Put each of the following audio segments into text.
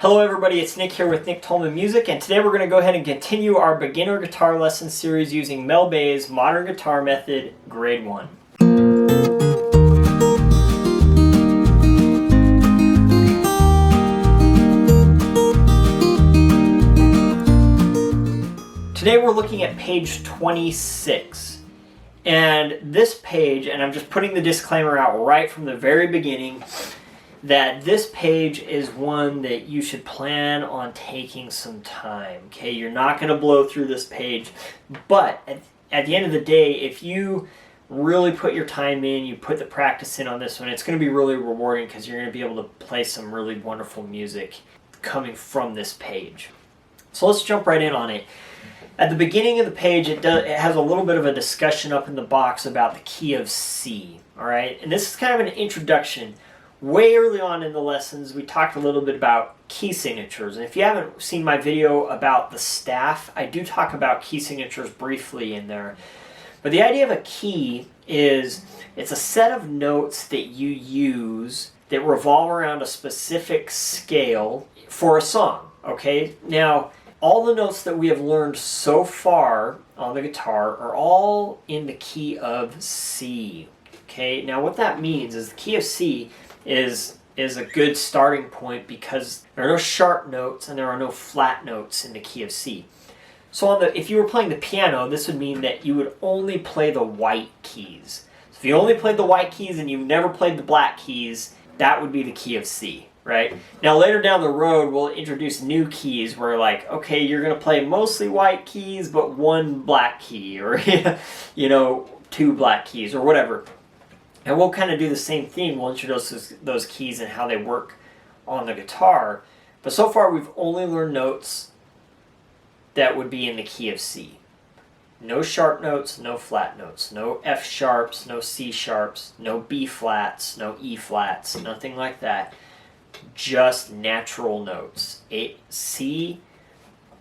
Hello everybody, it's Nick here with Nick Tolman Music, and today we're going to go ahead and continue our beginner guitar lesson series using Mel Bay's Modern Guitar Method, Grade 1. Today we're looking at page 26. And this page, and I'm just putting the disclaimer out right from the very beginning, that this page is one that you should plan on taking some time. Okay, you're not going to blow through this page, but at the end of the day, if you really put your time in, you put the practice in on this one, it's going to be really rewarding because you're going to be able to play some really wonderful music coming from this page. So let's jump right in on it. At the beginning of the page, it has a little bit of a discussion up in the box about the key of C. All right, and this is kind of an introduction. Way early on in the lessons, we talked a little bit about key signatures. And if you haven't seen my video about the staff, I do talk about key signatures briefly in there. But the idea of a key is it's a set of notes that you use that revolve around a specific scale for a song. Okay, now all the notes that we have learned so far on the guitar are all in the key of C. Okay, now what that means is the key of C is a good starting point because there are no sharp notes and there are no flat notes in the key of C. So if you were playing the piano, this would mean that you would only play the white keys. So if you only played the white keys and you've never played the black keys, that would be the key of C. Right? Now later down the road, we'll introduce new keys where like, okay, you're going to play mostly white keys, but one black key, or, you know, two black keys, or whatever. And we'll kind of do the same thing. We'll introduce those keys and how they work on the guitar. But so far, we've only learned notes that would be in the key of C. No sharp notes, no flat notes, no F sharps, no C sharps, no B flats, no E flats, nothing like that. Just natural notes. C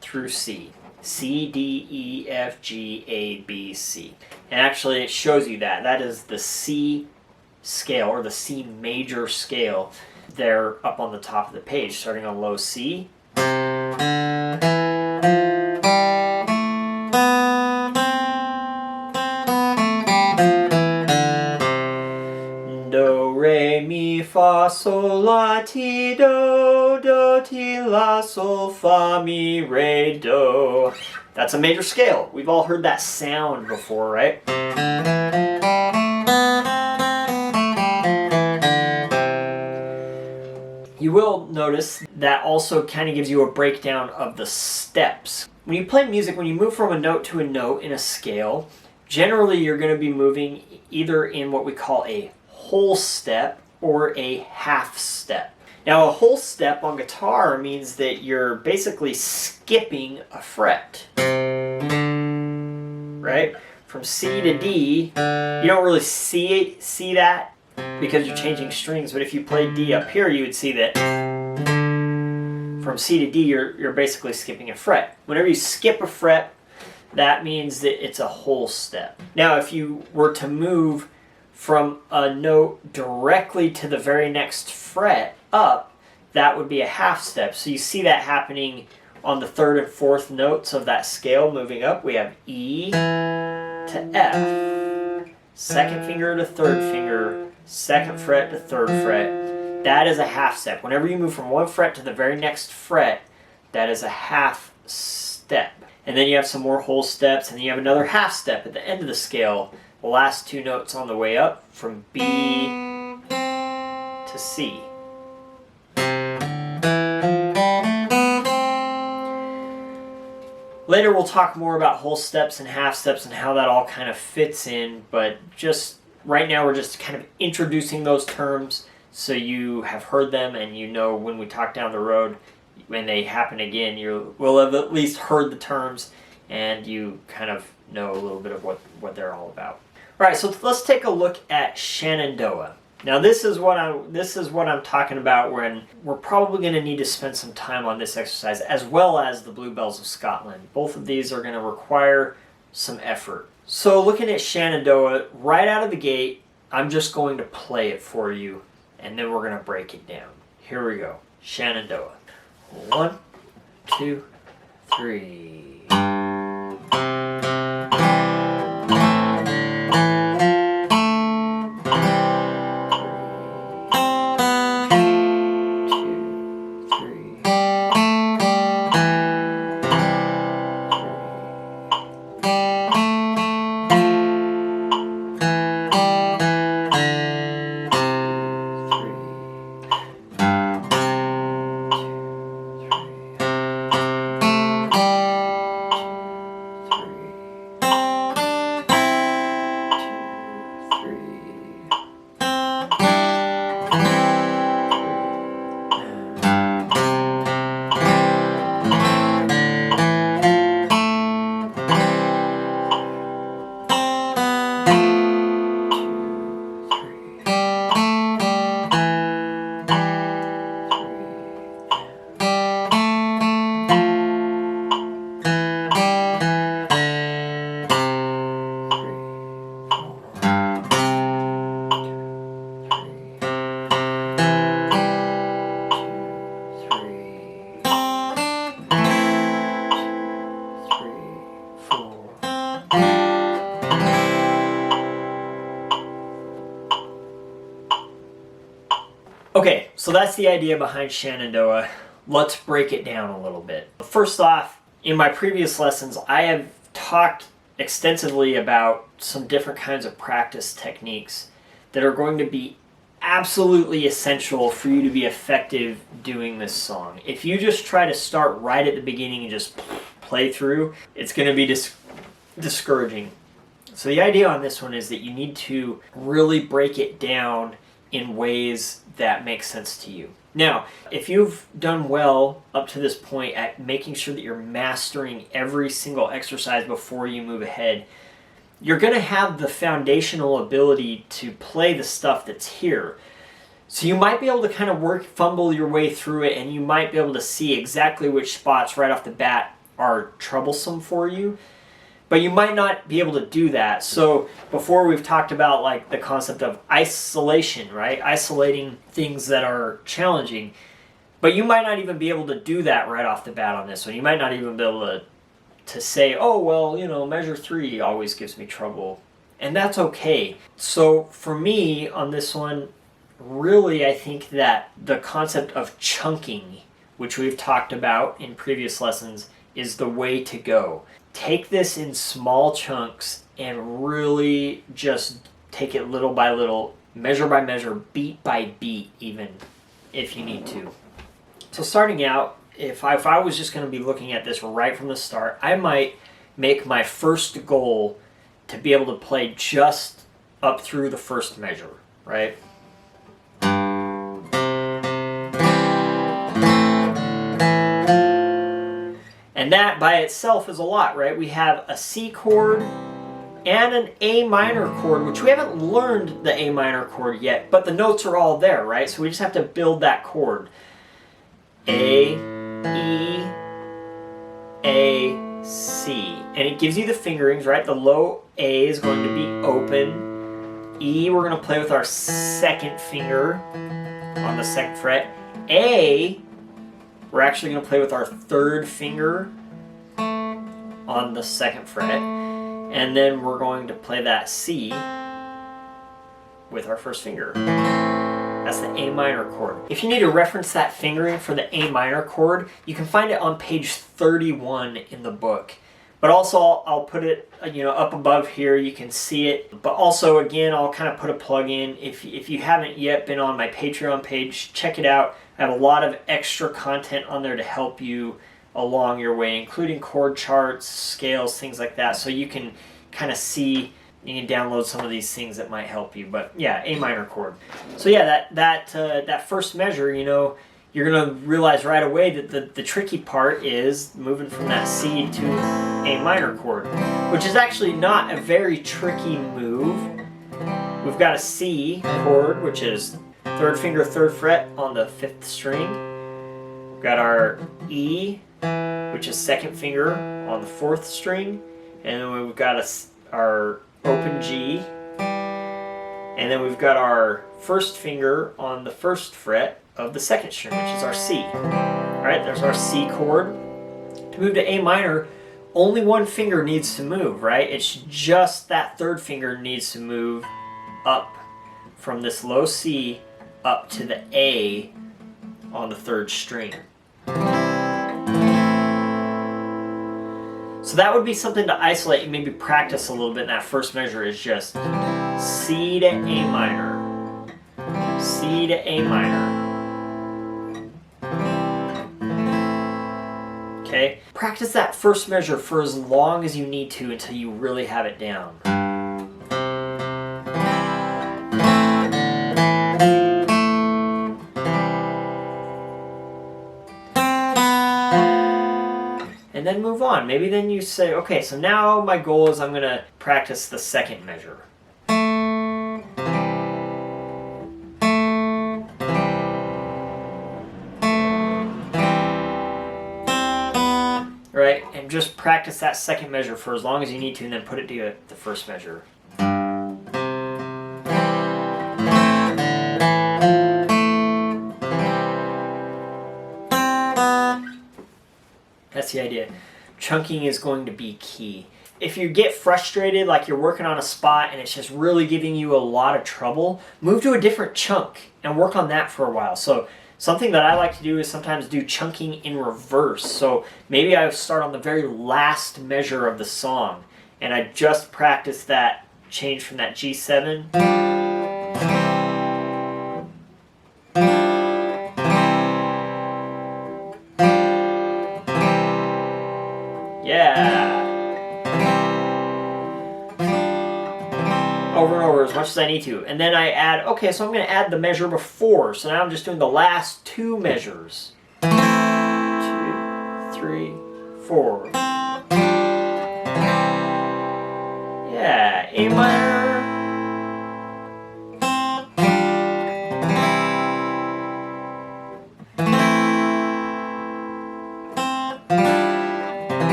through C. C, D, E, F, G, A, B, C. And actually it shows you that. That is the C scale, or the C major scale, there up on the top of the page, starting on low C. Do, re, mi, fa, sol, la, ti, do, do, ti, la, sol, fa, mi, re, do. That's a major scale. We've all heard that sound before, right? You will notice that also kind of gives you a breakdown of the steps. When you play music, when you move from a note to a note in a scale, generally you're going to be moving either in what we call a whole step or a half step. Now, a whole step on guitar means that you're basically skipping a fret, right? From C to D, you don't really see that because you're changing strings, but if you play D up here, you would see that from C to D, you're basically skipping a fret. Whenever you skip a fret, that means that it's a whole step. Now, if you were to move from a note directly to the very next fret up, that would be a half step. So you see that happening on the third and fourth notes of that scale moving up. We have E to F, second finger to third finger, second fret to third fret. That is a half step. Whenever you move from one fret to the very next fret, that is a half step. And then you have some more whole steps, and then you have another half step at the end of the scale. The last two notes on the way up from B to C. Later we'll talk more about whole steps and half steps and how that all kind of fits in, but just right now we're just kind of introducing those terms so you have heard them and you know when we talk down the road, when they happen again, you will have at least heard the terms and you kind of know a little bit of what they're all about. All right, so let's take a look at Shenandoah. Now this is what I'm talking about when we're probably going to need to spend some time on this exercise, as well as the Bluebells of Scotland. Both of these are going to require some effort. So looking at Shenandoah, right out of the gate, I'm just going to play it for you, and then we're going to break it down. Here we go. Shenandoah. 1, 2, 3. Okay, so that's the idea behind Shenandoah. Let's break it down a little bit. First off, in my previous lessons, I have talked extensively about some different kinds of practice techniques that are going to be absolutely essential for you to be effective doing this song. If you just try to start right at the beginning and just play through, it's going to be discouraging. So the idea on this one is that you need to really break it down in ways that make sense to you. Now, if you've done well up to this point at making sure that you're mastering every single exercise before you move ahead, you're going to have the foundational ability to play the stuff that's here. So you might be able to kind of fumble your way through it, and you might be able to see exactly which spots right off the bat are troublesome for you. But you might not be able to do that. So before we've talked about like the concept of isolation, right? Isolating things that are challenging. But you might not even be able to do that right off the bat on this one. You might not even be able to say, oh, well, you know, measure 3 always gives me trouble. And that's okay. So for me on this one, really I think that the concept of chunking, which we've talked about in previous lessons, is the way to go. Take this in small chunks and really just take it little by little, measure by measure, beat by beat even, if you need to. So starting out, if I was just going to be looking at this right from the start, I might make my first goal to be able to play just up through the first measure, right? And that by itself is a lot, right? We have a C chord and an A minor chord, which we haven't learned the A minor chord yet, but the notes are all there, right? So we just have to build that chord. A, E, A, C. And it gives you the fingerings, right? The low A is going to be open. E, we're going to play with our second finger on the 2nd fret. A, we're actually going to play with our 3rd finger on the 2nd fret. And then we're going to play that C with our 1st finger. That's the A minor chord. If you need to reference that fingering for the A minor chord, you can find it on page 31 in the book. But also I'll put it up above here, you can see it. But also again, I'll kind of put a plug in. If you haven't yet been on my Patreon page, check it out. I have a lot of extra content on there to help you along your way, including chord charts, scales, things like that. So you can kind of see, you can download some of these things that might help you. But yeah, A minor chord. So yeah, that first measure, you're going to realize right away that the tricky part is moving from that C to A minor chord, which is actually not a very tricky move. We've got a C chord, which is 3rd finger, 3rd fret on the 5th string. We've got our E, which is 2nd finger on the 4th string. And then we've got our open G. And then we've got our 1st finger on the 1st fret of the 2nd string, which is our C. right, there's our C chord. To move to A minor, only one finger needs to move, right? It's just that third finger needs to move up from this low C up to the A on the third string. So that would be something to isolate and maybe practice a little bit in that first measure, is just C to A minor, C to A minor. Okay? Practice that first measure for as long as you need to until you really have it down. And then move on. Maybe then you say, okay, so now my goal is I'm going to practice the second measure. Right? And just practice that second measure for as long as you need to, and then put it to the first measure. That's the idea. Chunking is going to be key. If you get frustrated, like you're working on a spot and it's just really giving you a lot of trouble, move to a different chunk and work on that for a while. So something that I like to do is sometimes do chunking in reverse. So maybe I start on the very last measure of the song and I just practice that change from that G7. Yeah. Over and over as much as I need to. And then I add, okay, so I'm going to add the measure before. So now I'm just doing the last two measures. 2, 3, 4. Yeah, A minor.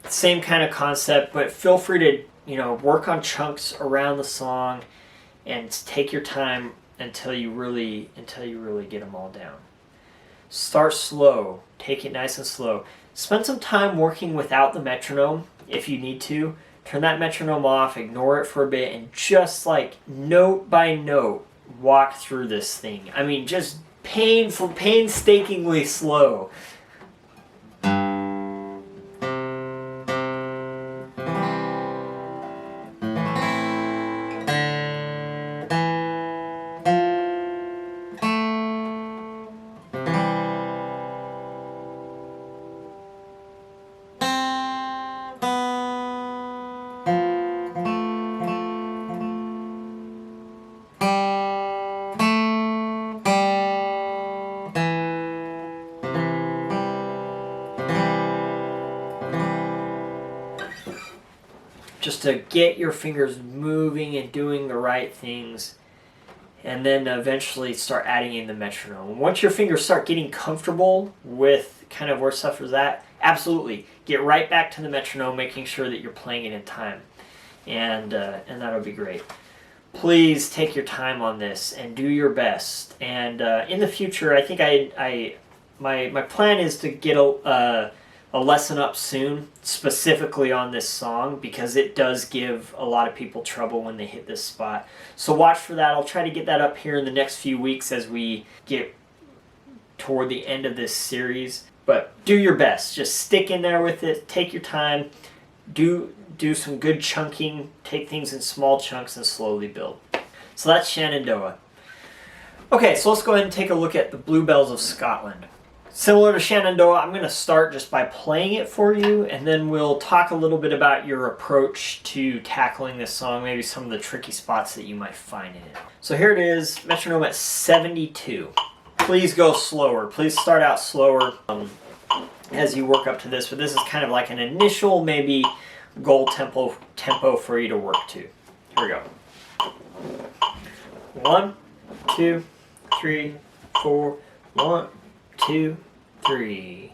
Same kind of concept, but feel free to, work on chunks around the song and take your time until you really get them all down. Start slow, take it nice and slow. Spend some time working without the metronome if you need to. Turn that metronome off, ignore it for a bit, and just like note by note walk through this thing. I mean, just painstakingly slow. Just to get your fingers moving and doing the right things, and then eventually start adding in the metronome. Once your fingers start getting comfortable with kind of where stuff is at, absolutely get right back to the metronome, making sure that you're playing it in time, and that'll be great. Please take your time on this and do your best. And in the future, I think my plan is to get a lesson up soon, specifically on this song, because it does give a lot of people trouble when they hit this spot. So watch for that. I'll try to get that up here in the next few weeks as we get toward the end of this series. But do your best. Just stick in there with it. Take your time. Do some good chunking. Take things in small chunks and slowly build. So that's Shenandoah. Okay, so let's go ahead and take a look at the Bluebells of Scotland. Similar to Shenandoah, I'm going to start just by playing it for you, and then we'll talk a little bit about your approach to tackling this song, maybe some of the tricky spots that you might find in it. So here it is, metronome at 72. Please go slower. Please start out slower as you work up to this, but this is kind of like an initial, maybe, goal tempo for you to work to. Here we go. 1, 2, 3, 4, 1, 2, 3.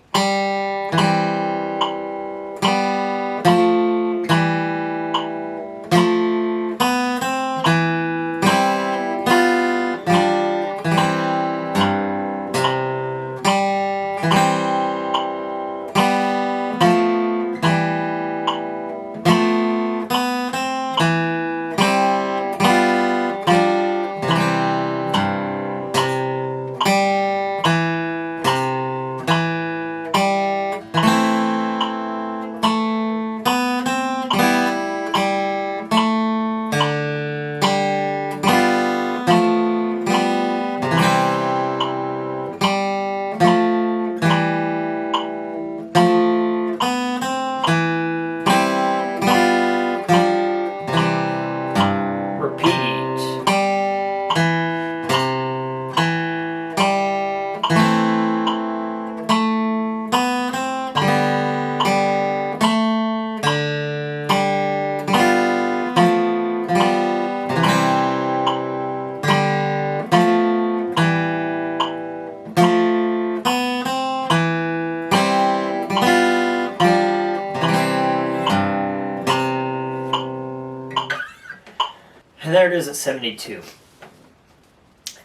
there it is at 72.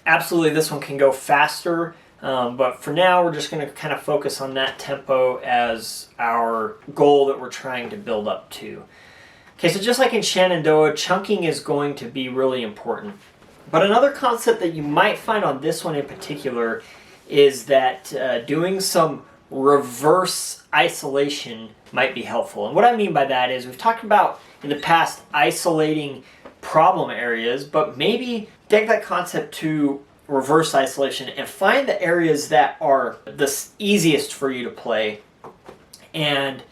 Absolutely, this one can go faster, but for now we're just going to kind of focus on that tempo as our goal that we're trying to build up to. Okay, so just like in Shenandoah, chunking is going to be really important. But another concept that you might find on this one in particular is that doing some reverse isolation might be helpful. And what I mean by that is we've talked about in the past isolating problem areas, but maybe take that concept to reverse isolation and find the areas that are the easiest for you to play and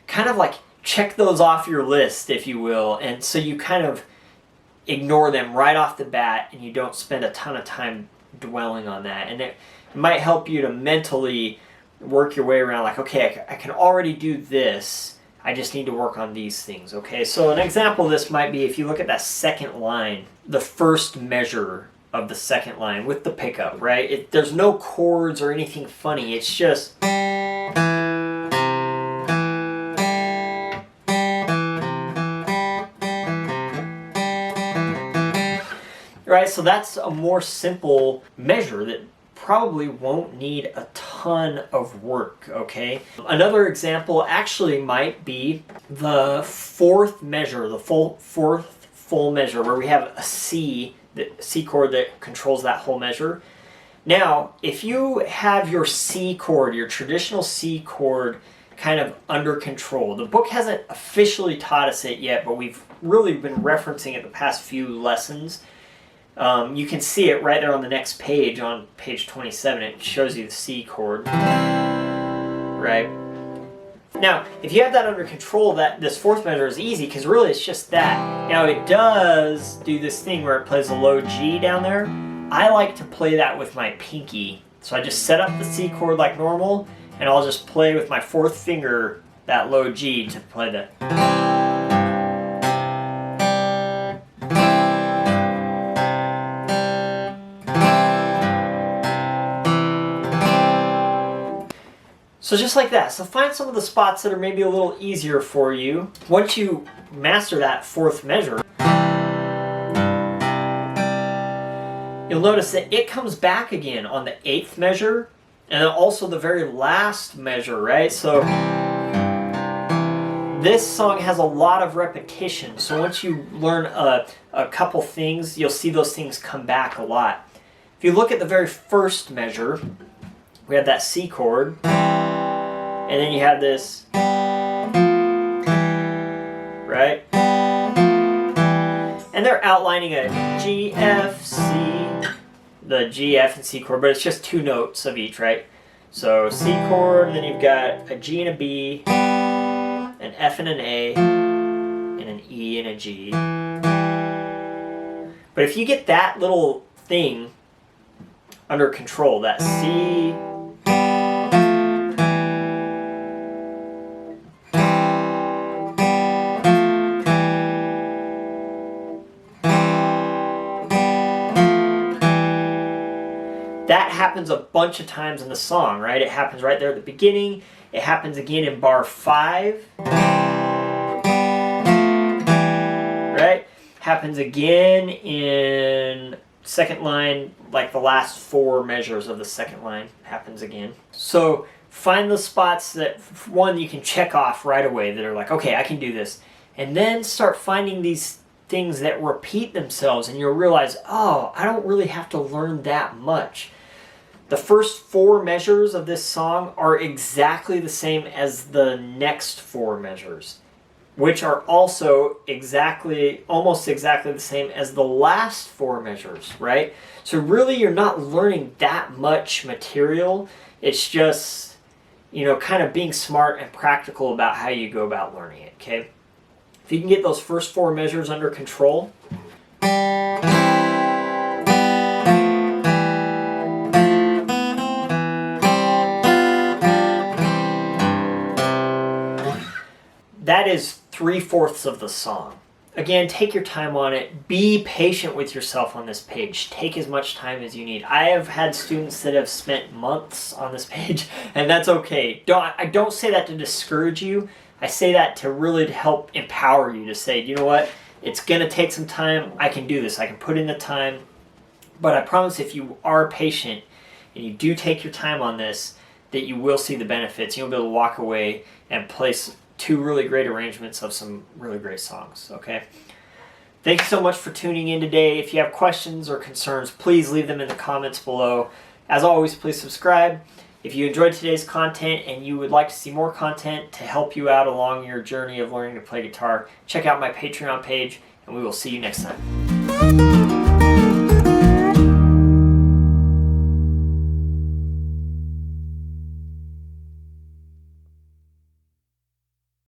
kind of like check those off your list, if you will, and so you kind of ignore them right off the bat and you don't spend a ton of time dwelling on that. And it might help you to mentally work your way around like, okay, I can already do this, I just need to work on these things. Okay, so an example of this might be if you look at that second line, the first measure of the second line with the pickup, right? There's no chords or anything funny, it's just right, so that's a more simple measure that probably won't need a ton of work, okay? Another example actually might be the fourth measure, the fourth full measure, where we have a C, the C chord that controls that whole measure. Now, if you have your C chord, your traditional C chord kind of under control, the book hasn't officially taught us it yet, but we've really been referencing it the past few lessons. You can see it right there on the next page, on page 27. It shows you the C chord, right? Now, if you have that under control, this fourth measure is easy because really it's just that. Now, it does do this thing where it plays a low G down there. I like to play that with my pinky. So I just set up the C chord like normal, and I'll just play with my fourth finger that low G to play the... So just like that. So find some of the spots that are maybe a little easier for you. Once you master that fourth measure, you'll notice that it comes back again on the eighth measure and then also the very last measure, right? So this song has a lot of repetition. So once you learn a couple things, you'll see those things come back a lot. If you look at the very first measure, we have that C chord. And then you have this, right? And they're outlining a G, F, C, the G, F, and C chord, but it's just two notes of each, right? So C chord, and then you've got a G and a B, an F and an A, and an E and a G. But if you get that little thing under control, that C, that happens a bunch of times in the song, right? It happens right there at the beginning. It happens again in bar 5. Right? Happens again in second line, like the last 4 measures of the second line happens again. So find the spots that, one, you can check off right away that are like, okay, I can do this. And then start finding these things that repeat themselves and you'll realize, oh, I don't really have to learn that much. The first 4 measures of this song are exactly the same as the next 4 measures, which are also almost exactly the same as the last 4 measures, right? So really you're not learning that much material. It's just, kind of being smart and practical about how you go about learning it, okay? If you can get those first 4 measures under control, that is 3/4 of the song. Again, take your time on it. Be patient with yourself on this page. Take as much time as you need. I have had students that have spent months on this page, and that's okay. I don't say that to discourage you. I say that to really help empower you to say, you know what? It's going to take some time. I can do this. I can put in the time. But I promise if you are patient and you do take your time on this, that you will see the benefits. You'll be able to walk away and place 2 really great arrangements of some really great songs, okay? Thank you so much for tuning in today. If you have questions or concerns, please leave them in the comments below. As always, please subscribe. If you enjoyed today's content and you would like to see more content to help you out along your journey of learning to play guitar, check out my Patreon page, and we will see you next time.